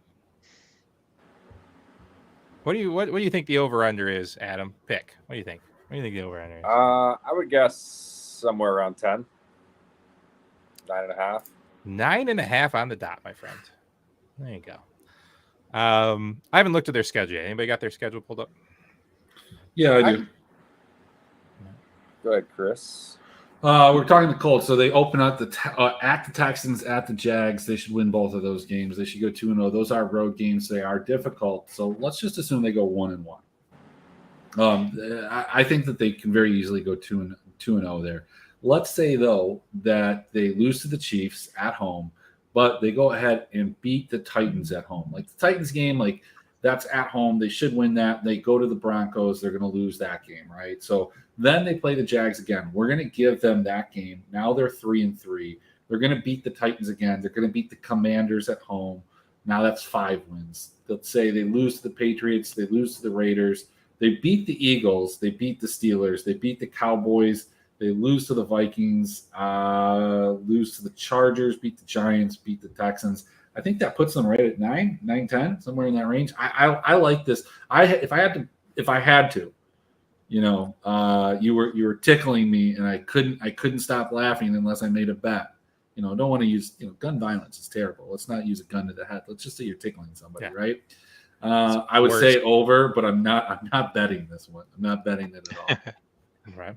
What do you think the over-under is, Adam? Pick. What do you think? What do you think the over-under is? I would guess somewhere around 10. 9.5. 9.5 on the dot, my friend. There you go. I haven't looked at their schedule yet. Anybody got their schedule pulled up? Yeah, I do. Go ahead, Chris. We're talking the Colts. So they open up at the Texans, at the Jags. They should win both of those games. They should go 2-0. Those are road games. They are difficult. So let's just assume they go 1-1. I think that they can very easily go 2-0 there. Let's say, though, that they lose to the Chiefs at home, but they go ahead and beat the Titans at home. Like the Titans game, like that's at home. They should win that. They go to the Broncos. They're going to lose that game, right? So then they play the Jags again. We're going to give them that game. Now they're 3-3. They're going to beat the Titans again. They're going to beat the Commanders at home. Now that's 5 wins. Let's say they lose to the Patriots. They lose to the Raiders. They beat the Eagles. They beat the Steelers. They beat the Cowboys. They lose to the Vikings, lose to the Chargers, beat the Giants, beat the Texans. I think that puts them right at 9-10, somewhere in that range. I like this. If I had to, you know, you were tickling me, and I couldn't stop laughing unless I made a bet. You know, don't want to use, you know, gun violence is terrible. Let's not use a gun to the head. Let's just say you're tickling somebody, right? I would say over, but I'm not betting this one. I'm not betting it at all. Right.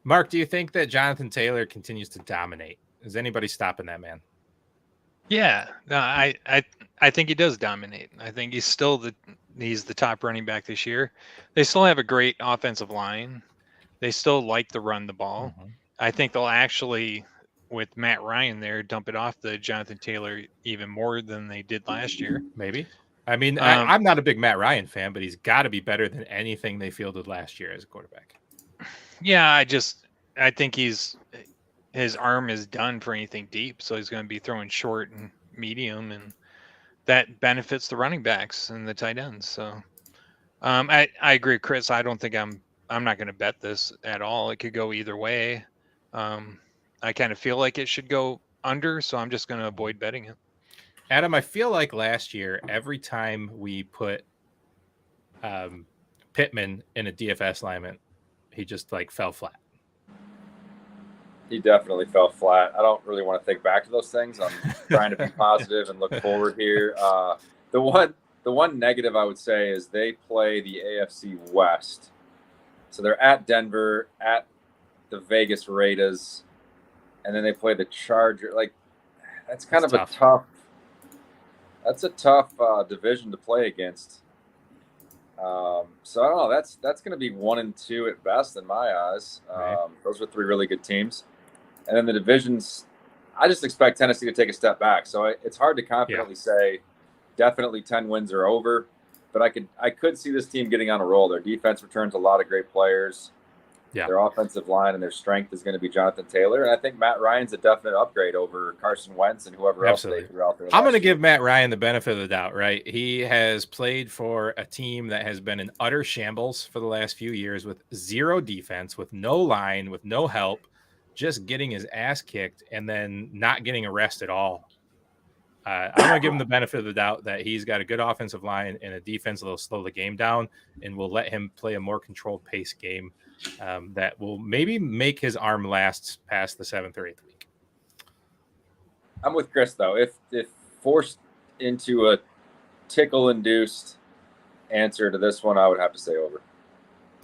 Mark, do you think that Jonathan Taylor continues to dominate? Is anybody stopping that man? Yeah, no, I think he does dominate. I think he's the top running back this year. They still have a great offensive line. They still like to run the ball. Mm-hmm. I think they'll actually, with Matt Ryan there, dump it off to Jonathan Taylor even more than they did last year. Maybe. I mean, I'm not a big Matt Ryan fan, but he's got to be better than anything they fielded last year as a quarterback. Yeah, I think his arm is done for anything deep, so he's going to be throwing short and medium, and that benefits the running backs and the tight ends. So I agree, Chris. I don't think I'm not going to bet this at all. It could go either way. I kind of feel like it should go under, so I'm just going to avoid betting it. Adam, I feel like last year, every time we put Pittman in a DFS alignment, he just like fell flat. He definitely fell flat. I don't really want to think back to those things. I'm trying to be positive and look forward here. The one negative I would say is they play the AFC West. So they're at Denver, at the Vegas Raiders, and then they play the Charger. Like, that's kind of a tough division to play against. So I don't know. That's going to be 1-2 at best in my eyes. Right. Those are three really good teams. And then the divisions, I just expect Tennessee to take a step back. So it's hard to confidently say definitely 10 wins are over. But I could see this team getting on a roll. Their defense returns a lot of great players. Yeah. Their offensive line and their strength is going to be Jonathan Taylor. And I think Matt Ryan's a definite upgrade over Carson Wentz and whoever else they threw out there. I'm going to give Matt Ryan the benefit of the doubt, right? He has played for a team that has been in utter shambles for the last few years with zero defense, with no line, with no help, just getting his ass kicked and then not getting a rest at all. I'm going to give him the benefit of the doubt that he's got a good offensive line and a defense that'll slow the game down and will let him play a more controlled pace game that will maybe make his arm last past the 7th or 8th week. I'm with Chris, though. If forced into a tickle-induced answer to this one, I would have to say over.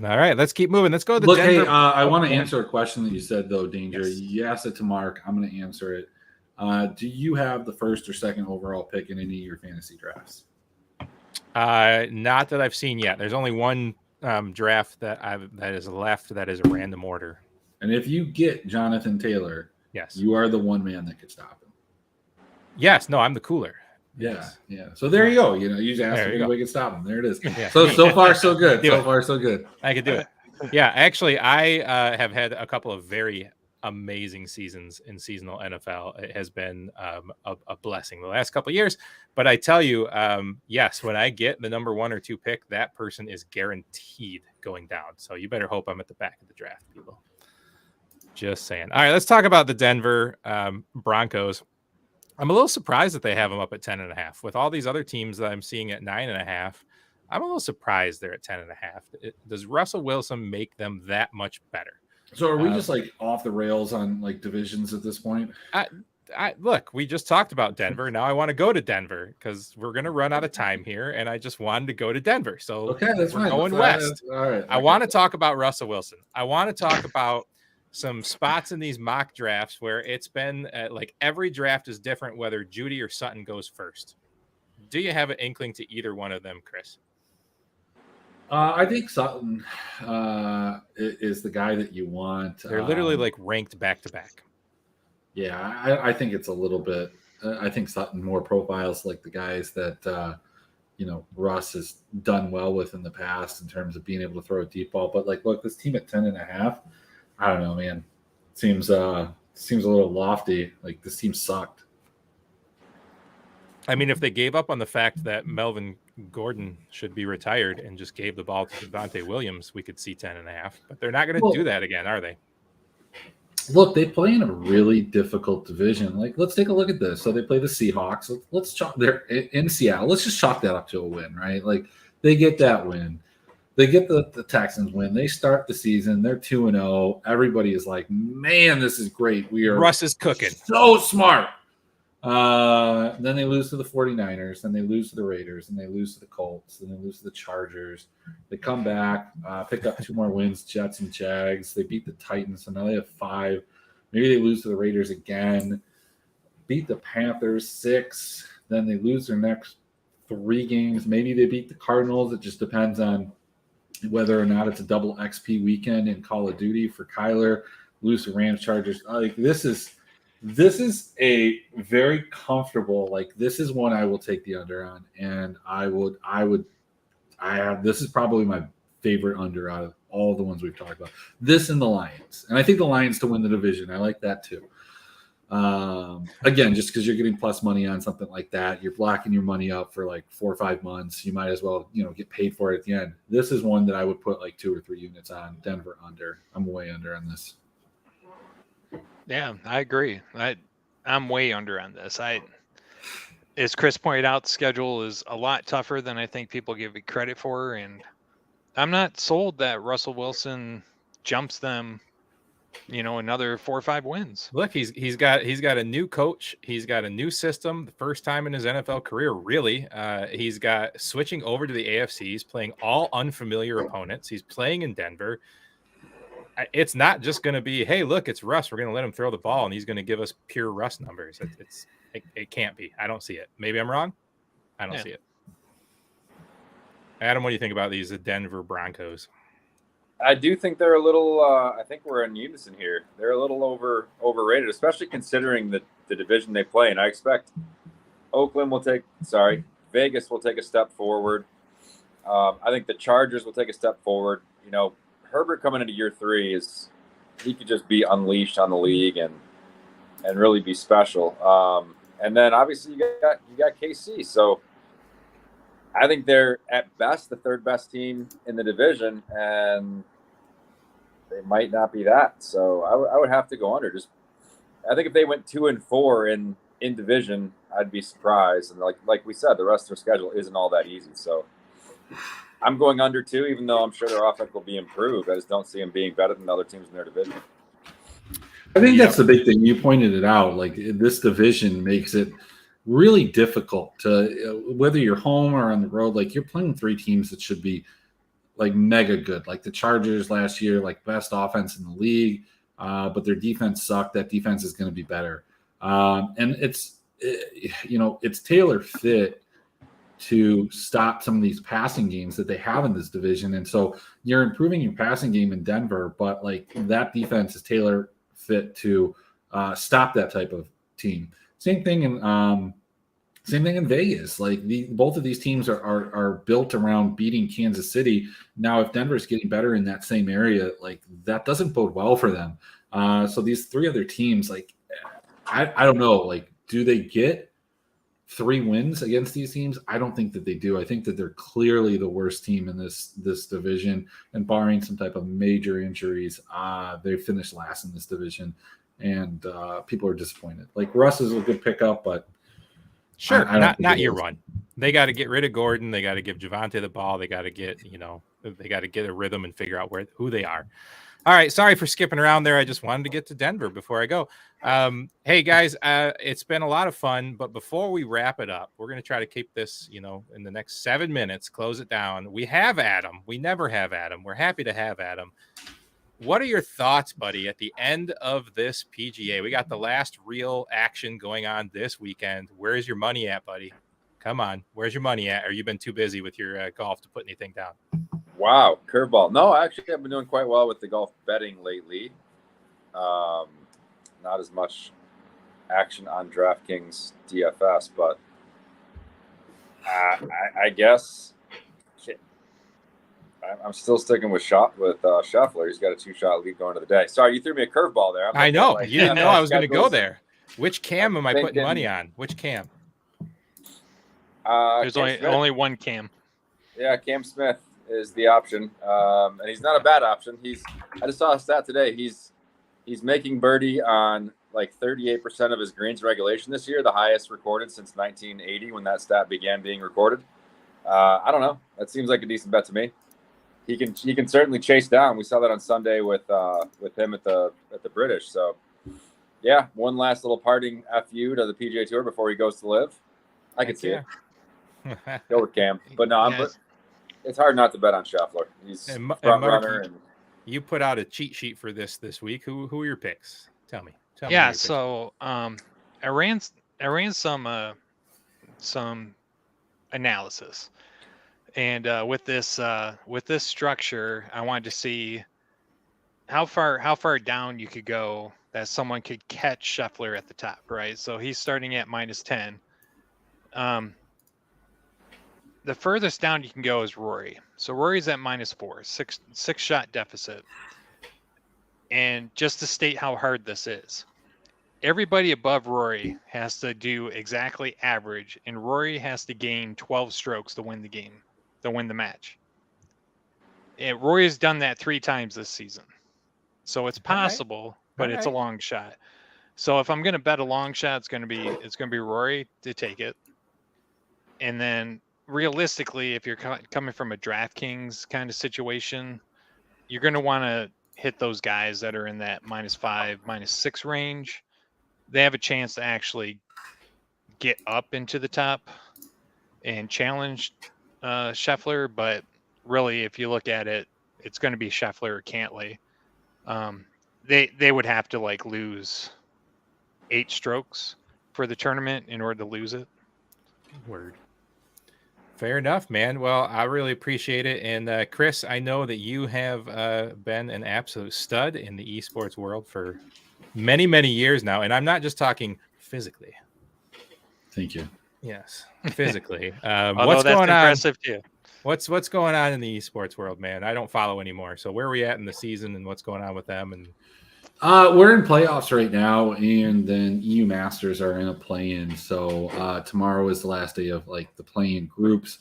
All right, let's keep moving. Let's go to the Denver. Hey, I want to answer a question that you said, though, Danger. Yes. You asked it to Mark. I'm going to answer it. Do you have the first or second overall pick in any of your fantasy drafts? Not that I've seen yet. There's only one draft that is left that is a random order. And if you get Jonathan Taylor, yes, you are the one man that could stop him. Yes, no, I'm the cooler. Yeah. So there you go. You just asked if anybody could stop him. There it is. Yeah. So far, so good. So far, so good. I could do it. Yeah, actually, I have had a couple of very amazing seasons in seasonal NFL. It has been a blessing the last couple of years. But I tell you, yes, when I get the number 1 or 2 pick, that person is guaranteed going down. So you better hope I'm at the back of the draft, people. Just saying. All right, let's talk about the Denver Broncos. I'm a little surprised that they have them up at 10.5. With all these other teams that I'm seeing at 9.5, I'm a little surprised they're at 10.5. Does Russell Wilson make them that much better? So are we just like off the rails on like divisions at this point? Look, we just talked about Denver. Now I want to go to Denver because we're going to run out of time here, and I just wanted to go to Denver. So okay, that's fine. Going west. All right. I want to talk about Russell Wilson. I want to talk about some spots in these mock drafts where it's been like every draft is different, whether Judy or Sutton goes first. Do you have an inkling to either one of them, Chris? I think Sutton is the guy that you want. They're literally like ranked back to back. Yeah, I think it's a little bit. I think Sutton more profiles like the guys that Russ has done well with in the past in terms of being able to throw a deep ball. But like, look, this team at 10.5. I don't know, man. Seems a little lofty. Like this team sucked. I mean, if they gave up on the fact that Melvin Gordon should be retired and just gave the ball to Devontae Williams, we could see 10.5. But they're not going to do that again, are they? Look, they play in a really difficult division. Like, let's take a look at this. So they play the Seahawks. Let's chalk. They're in Seattle. Let's just chalk that up to a win, right? Like they get that win. They get the Texans win. They start the season. They're 2-0. Everybody is like, man, this is great. Russ is cooking. So smart. Then they lose to the 49ers. Then they lose to the Raiders. And they lose to the Colts. Then they lose to the Chargers. They come back, pick up 2 more wins, Jets and Jags. They beat the Titans. So now they have 5. Maybe they lose to the Raiders again. Beat the Panthers 6. Then they lose their next 3 games. Maybe they beat the Cardinals. It just depends on whether or not it's a double XP weekend in Call of Duty for Kyler. Lose to Rams, Chargers. Like this is This is a very comfortable, like this is one I will take the under on, and this is probably my favorite under out of all the ones we've talked about. This and the Lions, and I think the Lions to win the division. I like that too. Again, just because you're getting plus money on something like that, you're blocking your money up for like 4 or 5 months. You might as well, get paid for it at the end. This is one that I would put like 2 or 3 units on. Denver under. I'm way under on this. Yeah, I agree. I'm way under on this. As Chris pointed out, the schedule is a lot tougher than I think people give it credit for, and I'm not sold that Russell Wilson jumps them, another 4 or 5 wins. Look, he's got a new coach. He's got a new system. The first time in his NFL career, really. He's got switching over to the AFC. He's playing all unfamiliar opponents. He's playing in Denver. It's not just going to be, hey, look, it's Russ. We're going to let him throw the ball, and he's going to give us pure Russ numbers. It can't be. I don't see it. Maybe I'm wrong. I don't see it. Adam, what do you think about these Denver Broncos? I do think they're a little. I think we're in unison here. They're a little overrated, especially considering the division they play. And I expect Vegas will take a step forward. I think the Chargers will take a step forward. Herbert coming into year 3 he could just be unleashed on the league and really be special. And then obviously you got KC. So I think they're at best the 3rd best team in the division, and they might not be that. So I would have to go under. I think if they went 2-4 in division, I'd be surprised. And like we said, the rest of their schedule isn't all that easy. So I'm going under too, even though I'm sure their offense will be improved. I just don't see them being better than other teams in their division. I think that's the big thing. You pointed it out. Like this division makes it really difficult to, whether you're home or on the road, like you're playing 3 teams that should be like mega good. Like the Chargers last year, like best offense in the league, but their defense sucked. That defense is going to be better. And it's tailor fit to stop some of these passing games that they have in this division. And so you're improving your passing game in Denver, but like that defense is tailor fit to stop that type of team. Same thing in Vegas. Like both of these teams are built around beating Kansas City. Now, if Denver is getting better in that same area, like that doesn't bode well for them. So these 3 other teams, like I don't know, like do they get 3 wins against these teams? I don't think that they do. I think that they're clearly the worst team in this division, and barring some type of major injuries, they finished last in this division, and people are disappointed. Like Russ is a good pickup, but sure, not year 1. They got to get rid of Gordon. They got to give Javonte the ball. They got to get a rhythm and figure out who they are. All right, sorry for skipping around there. I just wanted to get to Denver before I go. Hey guys, it's been a lot of fun, but before we wrap it up, we're going to try to keep this, in the next 7 minutes, close it down. We have Adam. We never have Adam. We're happy to have Adam. What are your thoughts, buddy, at the end of this PGA? We got the last real action going on this weekend. Where's your money at, buddy? Come on. Where's your money at? Or you been too busy with your golf to put anything down? Wow, curveball. No, actually, I've been doing quite well with the golf betting lately. Not as much action on DraftKings DFS, but I guess I'm still sticking with Scheffler. He's got a 2-shot lead going to the day. Sorry, you threw me a curveball there. I know. You didn't know I was going to go there. Which cam am I putting money on? Which cam? There's only one cam. Yeah, Cam Smith is the option, and he's not a bad option. I just saw a stat today. He's making birdie on like 38% of his greens regulation this year, the highest recorded since 1980 when that stat began being recorded. I don't know. That seems like a decent bet to me. He can certainly chase down. We saw that on Sunday with him at the British. So yeah, one last little parting FU to the PGA Tour before he goes to live. I could see it. Go with Cam, but no, it's hard not to bet on Scheffler. He's front runner. And you put out a cheat sheet for this week. Who are your picks? Tell me. Yeah, so I ran some analysis, and with this structure, I wanted to see how far down you could go that someone could catch Scheffler at the top, right? So he's starting at -10. The furthest down you can go is Rory. So Rory's at -4, six shot deficit. And just to state how hard this is, everybody above Rory has to do exactly average, and Rory has to gain 12 strokes to win the game, to win the match. And Rory has done that 3 times this season. So it's possible, but it's a long shot. So if I'm going to bet a long shot, it's going to be Rory to take it. And then realistically, if you're coming from a DraftKings kind of situation, you're going to want to hit those guys that are in that -5, -6 range. They have a chance to actually get up into the top and challenge Scheffler. But really, if you look at it, it's going to be Scheffler or Cantlay. They would have to like lose 8 strokes for the tournament in order to lose it. Word. Fair enough, man. Well, I really appreciate it. And Chris, I know that you have been an absolute stud in the esports world for many, many years now. And I'm not just talking physically. Thank you. Yes, physically. What's going on? Impressive too. What's going on in the esports world, man? I don't follow anymore. So where are we at in the season and what's going on with them? And we're in playoffs right now, and then EU Masters are in a play-in. So tomorrow is the last day of like the play-in groups.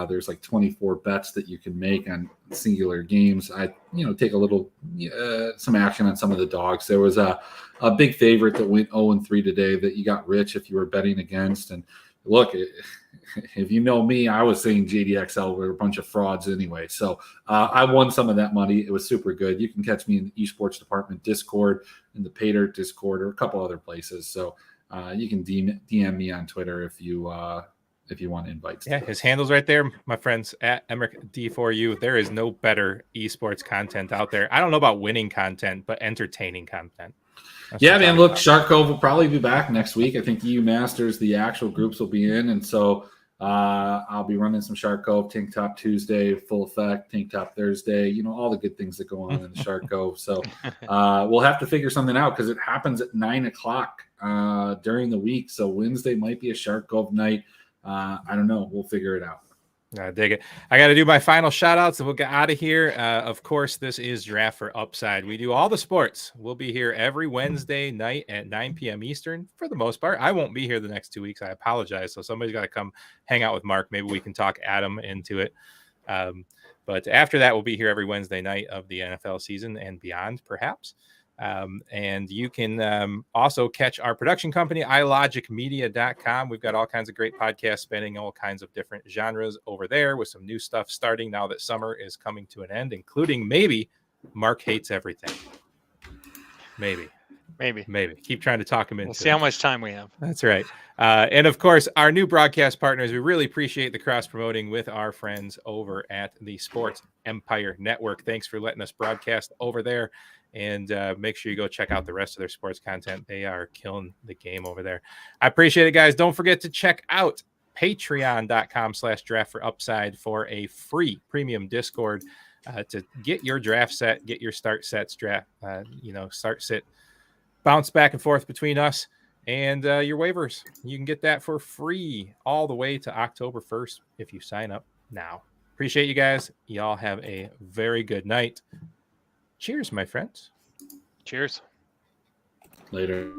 There's like 24 bets that you can make on singular games. I take a little some action on some of the dogs. There was a big favorite that went 0-3 today that you got rich if you were betting against. And look, if you know me, I was saying JDXL were a bunch of frauds anyway. So I won some of that money. It was super good. You can catch me in the esports department Discord, in the Paydirt Discord, or a couple other places. So you can DM me on Twitter if you want invites. Yeah, his handle's right there, my friends, at Emmerich D4U. There is no better esports content out there. I don't know about winning content, but entertaining content. Yeah, man, look, Shark Cove will probably be back next week. I think EU Masters, the actual groups will be in. And so I'll be running some Shark Cove, Tank Top Tuesday, Full Effect, Tank Top Thursday, all the good things that go on in the Shark Cove. So we'll have to figure something out because it happens at 9:00 during the week. So Wednesday might be a Shark Cove night. I don't know. We'll figure it out. I dig it. I got to do my final shout outs and we'll get out of here. Of course, this is Draft for Upside. We do all the sports. We'll be here every Wednesday night at 9 p.m. Eastern for the most part. I won't be here the next 2 weeks. I apologize. So somebody's got to come hang out with Mark. Maybe we can talk Adam into it. But after that, we'll be here every Wednesday night of the NFL season and beyond, perhaps. And you can also catch our production company, ilogicmedia.com. We've got all kinds of great podcasts spanning all kinds of different genres over there with some new stuff starting now that summer is coming to an end, including maybe Mark Hates Everything. Maybe. Keep trying to talk him into We'll see how much time we have. That's right. And of course, our new broadcast partners, we really appreciate the cross promoting with our friends over at the Sports Empire Network. Thanks for letting us broadcast over there. And make sure you go check out the rest of their sports content. They are killing the game over there. I appreciate it, guys. Don't forget to check out patreon.com/draft4upside for a free premium Discord to get your draft set, get your start sets, draft, start sit, bounce back and forth between us and your waivers. You can get that for free all the way to October 1st if you sign up now. Appreciate you guys. Y'all have a very good night. Cheers, my friends. Cheers. Later.